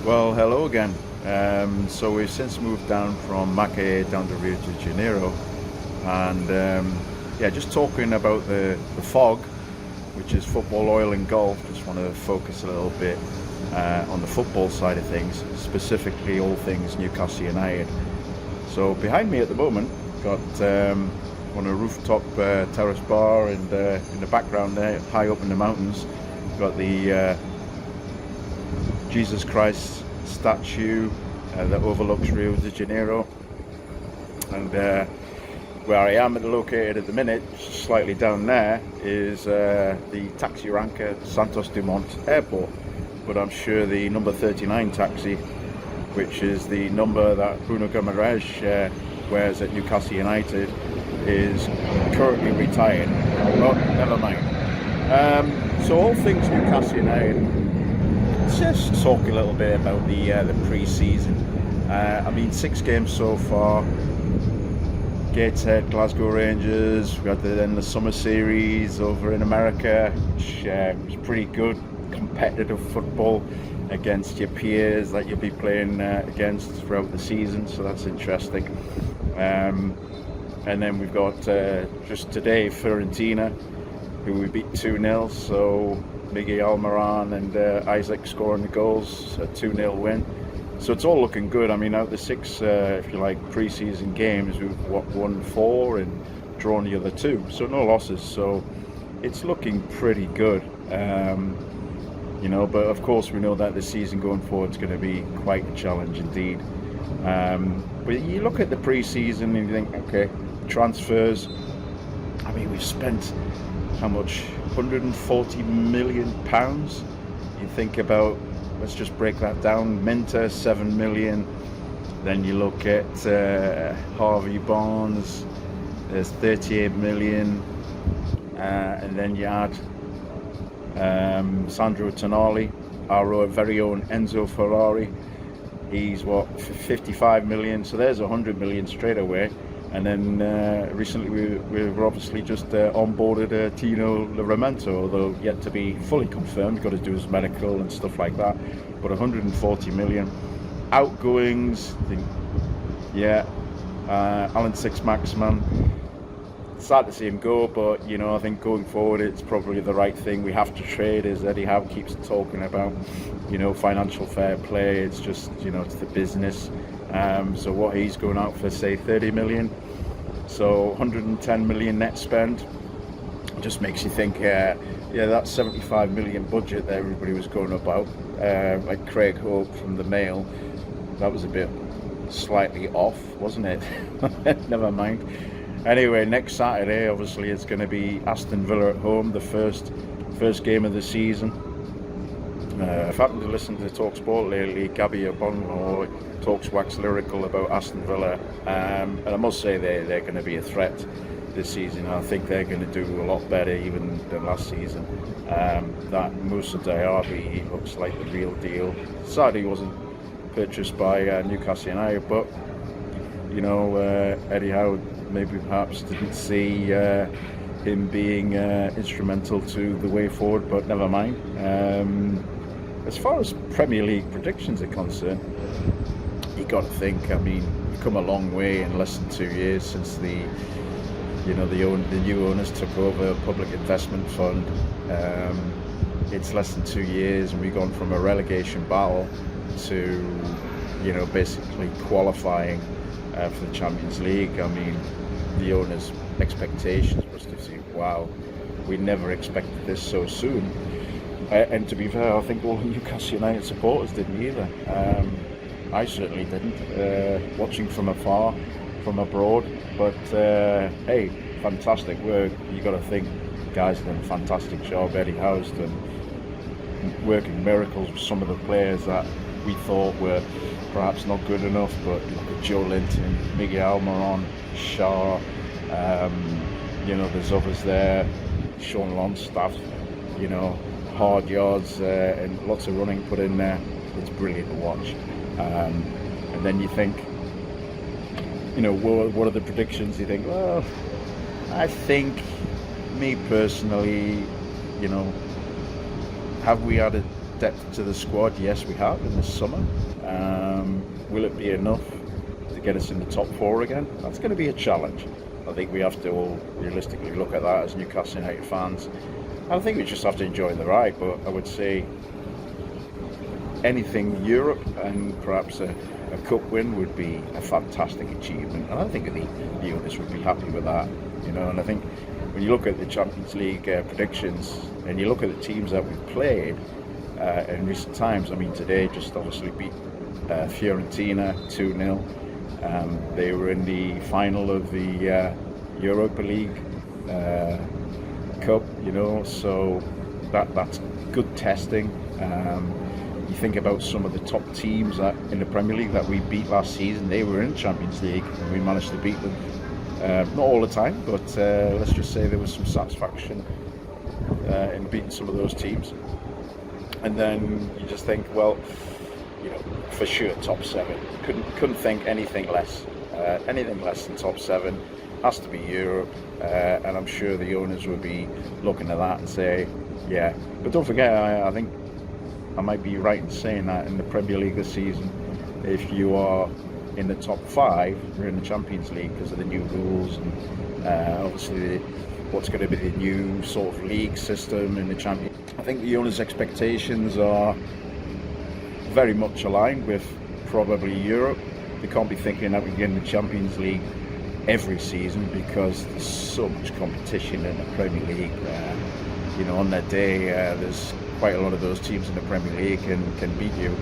Well, hello again. So we've since moved down from Macaé down to Rio de Janeiro, and yeah, just talking about the fog, which is football, oil, and golf. Just want to focus a little bit on the football side of things, specifically all things Newcastle United. So behind me at the moment, got on a rooftop terrace bar, and in the background there, high up in the mountains, got the Jesus Christ statue that overlooks Rio de Janeiro, and where I am located at the minute, slightly down there, is the taxi rank at Santos Dumont Airport. But I'm sure the number 39 taxi, which is the number that Bruno Guimaraes wears at Newcastle United, is currently retired. Well, never mind. So all things Newcastle United. Let's just talk a little bit about the pre-season. I mean, 6 games so far. Gateshead, Glasgow Rangers. We got then the summer series over in America, which was pretty good, competitive football against your peers that you'll be playing against throughout the season. So that's interesting. And then we've got just today Fiorentina, who we beat 2-0. So Miguel Almiron and Isaac scoring the goals, a 2-0 win. So it's all looking good. I mean, out of the 6, if you like, pre-season games, we've won 4 and drawn the other 2. So no losses. So it's looking pretty good. But of course we know that the season going forward is going to be quite a challenge indeed. But you look at the pre-season and you think, okay, transfers. I mean, we've spent how much? £140 million. You think about, let's just break that down. Minter, 7 million. Then you look at Harvey Barnes, there's 38 million. And then you add Sandro Tonali, our very own Enzo Ferrari. He's 55 million. So there's 100 million straight away. And then recently we've obviously just onboarded Tino Livramento, although yet to be fully confirmed. He's got to do his medical and stuff like that. But 140 million. Outgoings, Alan Six-Maximan. Sad to see him go, but I think going forward it's probably the right thing. We have to trade, as Eddie Howe keeps talking about, financial fair play. It's just, it's the business. So what he's going out for, say 30 million, so 110 million net spend, just makes you think, that 75 million budget that everybody was going about, like Craig Hope from the Mail, that was a bit slightly off, wasn't it? Never mind. Anyway, next Saturday obviously it's going to be Aston Villa at home, the first game of the season. I've happened to listen to TalkSport lately. Gabby Abongo talks wax lyrical about Aston Villa, and I must say they're going to be a threat this season. I think they're going to do a lot better even than last season. That Moussa Diaby, he looks like the real deal. Sadly, he wasn't purchased by Newcastle United, but Eddie Howe maybe perhaps didn't see him being instrumental to the way forward, but never mind. As far as Premier League predictions are concerned, you got to think, I mean, we've come a long way in less than 2 years since the new owners took over a public investment fund. It's less than 2 years and we've gone from a relegation battle to basically qualifying for the Champions League. I mean, the owners' expectations must have been, wow, we never expected this so soon. And to be fair, I think all the Newcastle United supporters didn't either. I certainly didn't, watching from afar, from abroad. But hey, fantastic work. You got to think, guys have done a fantastic job. Eddie Howe's done working miracles with some of the players that we thought were perhaps not good enough. But look at Joe Linton, Miguel Almiron, Shaw. There's others there. Sean Longstaff. Hard yards and lots of running put in there. It's brilliant to watch. And then you think, what are the predictions? You think, well, I think, me personally, have we had a depth to the squad? Yes, we have in the summer. Will it be enough to get us in the top 4 again? That's going to be a challenge. I think we have to all realistically look at that as Newcastle United fans. I think we just have to enjoy the ride, but I would say anything Europe and perhaps a cup win would be a fantastic achievement, and I think the owners would be happy with that, you know. And I think when you look at the Champions League predictions and you look at the teams that we've played in recent times, I mean, today just obviously beat Fiorentina 2-0. They were in the final of the Europa League Cup, you know, so that's good testing. You think about some of the top teams that in the Premier League that we beat last season. They were in Champions League and we managed to beat them. Not all the time, but let's just say there was some satisfaction in beating some of those teams. And then you just think, well, you know, for sure top 7. Couldn't think anything less. Anything less than top 7 has to be Europe, and I'm sure the owners will be looking at that and say, yeah. But don't forget, I think I might be right in saying that in the Premier League this season, if you are in the top 5, you're in the Champions League because of the new rules and obviously what's going to be the new sort of league system in the Champions. I think the owners' expectations are very much aligned with probably Europe. They can't be thinking that we get in the Champions League every season because there's so much competition in the Premier League. You know, on that day, there's quite a lot of those teams in the Premier League can beat you.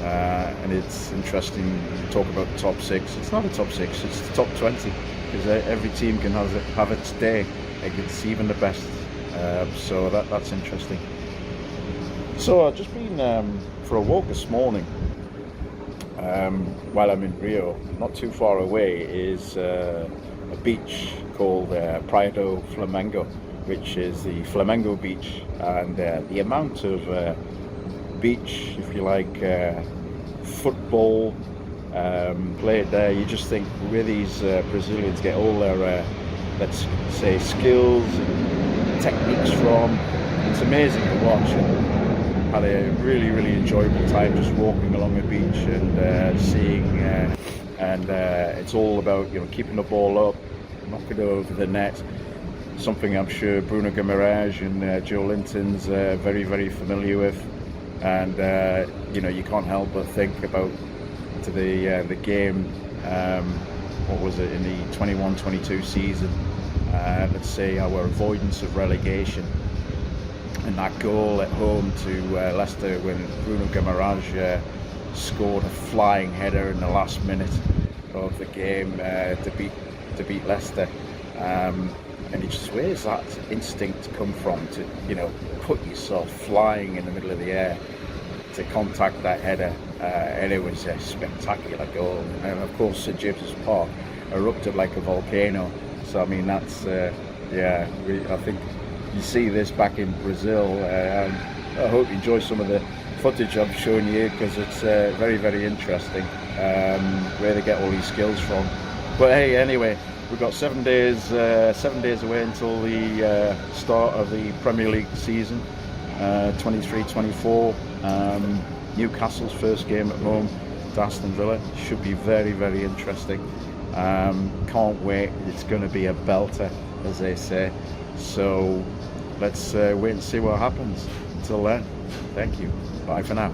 And it's interesting, you talk about the top 6. It's not a top 6, it's the top 20, because every team can have its day against even the best. So that's interesting. So I've just been for a walk this morning while I'm in Rio. Not too far away is a beach called Praia do Flamengo, which is the Flamengo beach, and the amount of beach, if you like, football played there, you just think where these Brazilians get all their let's say skills and techniques from. It's amazing to watch, and had a really enjoyable time just walking along the beach and seeing and it's all about, you know, keeping the ball up, knocking it over the net, something I'm sure Bruno Guimaraes and Joe Linton's very familiar with. And you know, you can't help but think about the game, what was it, in the 21-22 season, let's say our avoidance of relegation, and that goal at home to Leicester when Bruno Guimaraes scored a flying header in the last minute of the game to beat Leicester. And it just, where's that instinct come from to, you know, put yourself flying in the middle of the air to contact that header? And it was a spectacular goal. And of course, St James's Park erupted like a volcano. So I mean, that's I think you see this back in Brazil. And I hope you enjoy some of the footage I'm showing you, because it's very interesting where they get all these skills from. But hey, anyway, we've got 7 days away until the start of the Premier League season, 23-24. Newcastle's first game at home to Aston Villa should be very interesting. Can't wait. It's going to be a belter, as they say. So let's wait and see what happens. Until then, thank you. Bye for now.